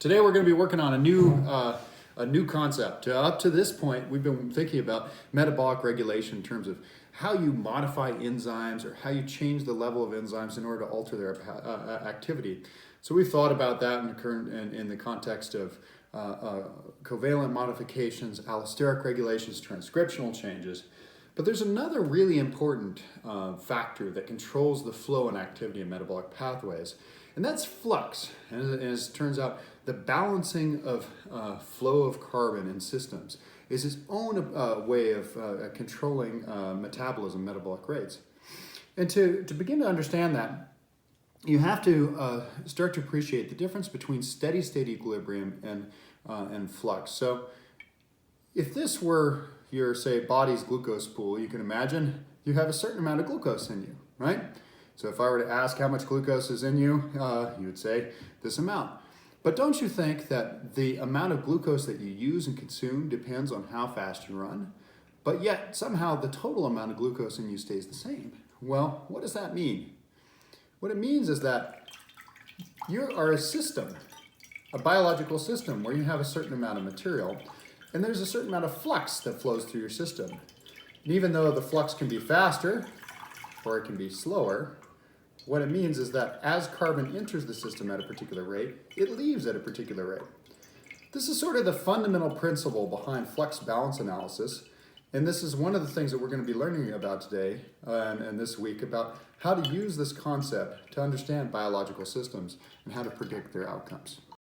Today we're going to be working on a new concept. Up to this point, we've been thinking about metabolic regulation in terms of how you modify enzymes or how you change the level of enzymes in order to alter their activity. So we've thought about that in the context of covalent modifications, allosteric regulations, transcriptional changes. But there's another really important factor that controls the flow and activity of metabolic pathways, and that's flux. And as it turns out, the balancing of flow of carbon in systems is its own way of controlling metabolism, metabolic rates. And to begin to understand that, you have to start to appreciate the difference between steady state equilibrium and flux. So if this were your, say, body's glucose pool, you can imagine you have a certain amount of glucose in you, right? So if I were to ask how much glucose is in you, you would say this amount. But don't you think that the amount of glucose that you use and consume depends on how fast you run, but yet somehow the total amount of glucose in you stays the same? Well, what does that mean? What it means is that you are a system, a biological system where you have a certain amount of material, and there's a certain amount of flux that flows through your system. And even though the flux can be faster or it can be slower, what it means is that as carbon enters the system at a particular rate, it leaves at a particular rate. This is sort of the fundamental principle behind flux balance analysis, and this is one of the things that we're going to be learning about today and this week, about how to use this concept to understand biological systems and how to predict their outcomes.